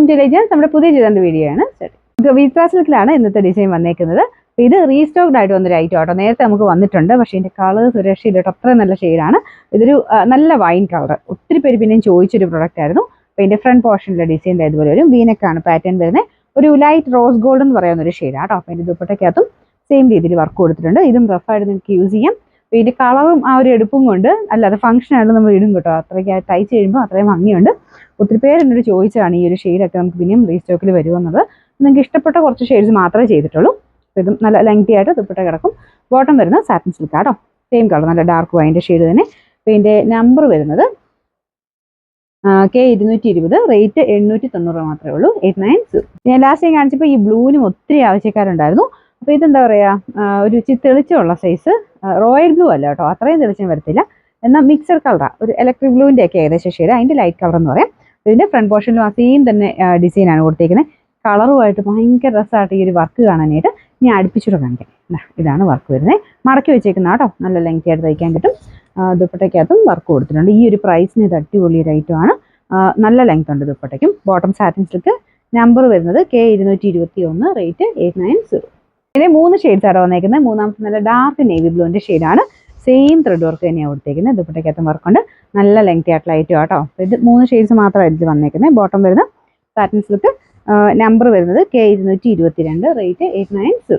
Welcome to legends. നമ്മുടെ പുതിയ ചെയ്ത വീഡിയോ ആണ്. വിത്ര സിൽക്കിലാണ് ഇന്നത്തെ ഡിസൈൻ വന്നേക്കുന്നത്. ഇത് റീസ്റ്റോക്ഡ് ആയിട്ട് വന്നൊരു ഐറ്റം ആട്ടോ. നേരത്തെ നമുക്ക് വന്നിട്ടുണ്ട്, പക്ഷേ ഇതിന്റെ കളർ സുരക്ഷയിലോട്ട് അത്ര നല്ല ഷെയ്ഡാണ്. ഇതൊരു നല്ല വൈൻ കളർ. ഒത്തിരി പേര് പിന്നെയും ചോദിച്ചൊരു പ്രൊഡക്റ്റ് ആയിരുന്നു. അപ്പോൾ ഇതിന്റെ ഫ്രണ്ട് പോർഷനിലെ ഡിസൈൻ ഇതുപോലെ ഒരു വീനക്കാണ് പാറ്റേൺ വരുന്നത്. ഒരു ലൈറ്റ് റോസ് ഗോൾഡ് എന്ന് പറയുന്ന ഒരു ഷെയ്ഡാണ് കേട്ടോ. അപ്പോൾ ഇതിന്റെ ദുപ്പട്ടയ്ക്കകത്തും സെയിം രീതിയിൽ വർക്ക് കൊടുത്തിട്ടുണ്ട്. ഇതും റഫായിട്ട് നിങ്ങൾക്ക് യൂസ് ചെയ്യാം. അപ്പോൾ ഇതിന്റെ കളറും ആ ഒരു എടുപ്പും കൊണ്ട് അല്ലാതെ ഫംഗ്ഷൻ ആയിട്ട് നമ്മൾ ഇടും കേട്ടോ. അത്രയ്ക്ക് തയ്ച്ച് കഴിയുമ്പോൾ അത്രയും ഭംഗിയുണ്ട്. ഒത്തിരി പേര് എന്നോട് ചോദിച്ചാണ് ഈ ഒരു ഷെയ്ഡൊക്കെ നമുക്ക് പിന്നെയും റീസ്റ്റോക്കിൽ വരുമെന്നുള്ളത്. നിങ്ങൾക്ക് ഇഷ്ടപ്പെട്ട കുറച്ച് ഷെയ്ഡ്സ് മാത്രമേ ചെയ്തിട്ടുള്ളൂ. അപ്പോൾ ഇതും നല്ല ലെങ്തി ആയിട്ട് ദുപ്പട്ട കിടക്കും. ബോട്ടം വരുന്നത് സാറ്റിൻ സിൽക്ക് ആട്ടോ. സെയിം കളർ, നല്ല ഡാർക്ക് വൈൻ്റെ ഷെയ്ഡ് തന്നെ. അപ്പോൾ ഇതിൻ്റെ നമ്പർ വരുന്നത് K220, റേറ്റ് 890 മാത്രമേ ഉള്ളൂ. 890. ഞാൻ ലാസ്റ്റ് കാണിച്ചപ്പോൾ ഈ ബ്ലൂവിനും ഒത്തിരി ആവശ്യക്കാരുണ്ടായിരുന്നു. അപ്പോൾ ഇതെന്താ പറയുക, ഒരു തെളിച്ചമുള്ള സൈസ്, റോയൽ ബ്ലൂ അല്ല കേട്ടോ, അത്രയും തെളിച്ചം വരത്തില്ല. എന്നാൽ മിക്സഡ് കളറാണ്, ഒരു ഇലക്ട്രിക് ബ്ലൂവിൻ്റെ ഒക്കെ ഏകദേശം ഷെയ്ഡ്, അതിൻ്റെ ലൈറ്റ് കളർ എന്ന് പറയാം. ഇതിൻ്റെ ഫ്രണ്ട് പോർഷനിലും ആ സെയിം തന്നെ ഡിസൈനാണ് കൊടുത്തേക്കുന്നത്. കളറുമായിട്ട് ഭയങ്കര രസമായിട്ട് ഈ ഒരു വർക്ക് കാണാനായിട്ട് ഞാൻ അടുപ്പിച്ചിട്ട് കാണിക്കാം. ഇതാണ് വർക്ക് വരുന്നത്. മടക്കി വെച്ചേക്കുന്ന കേട്ടോ, നല്ല ലെങ്തി ആയിട്ട് തയ്ക്കാൻ കിട്ടും. ദുപ്പട്ടയ്ക്കകത്തും വർക്ക് കൊടുത്തിട്ടുണ്ട്. ഈ ഒരു പ്രൈസിന് ഇത് അടിപൊളി ഒരു ഐറ്റമാണ്. നല്ല ലെങ്ത് ഉണ്ട് ദുപ്പട്ടയ്ക്കും. Bottom satin silk. നമ്പർ വരുന്നത് K221, റേറ്റ് 890. ഇതിന് 3 ഷെയ്ഡ്സ് ആണ് വന്നേക്കുന്നത്. മൂന്നാമത്തെ നല്ല ഡാർക്ക് നേവി ബ്ലൂവിൻ്റെ ഷെയ്ഡാണ്. സെയിം ത്രെഡ് വർക്ക് തന്നെയാണ് കൊടുത്തേക്കുന്നത്. ദുപ്പട്ടയ്ക്കകത്തും വർക്കുണ്ട്. നല്ല ലെങ്തി ആയിട്ടുള്ള ഐറ്റം ആട്ടോ. ഇത് 3 ഷെയ്ഡ്സ് മാത്രമാണ് ഇതിൽ വന്നേക്കുന്നത്. ബോട്ടം വരുന്നത് സാറ്റിൻ സിൽക്ക്. നമ്പർ വരുന്നത് K222, റേറ്റ് 890.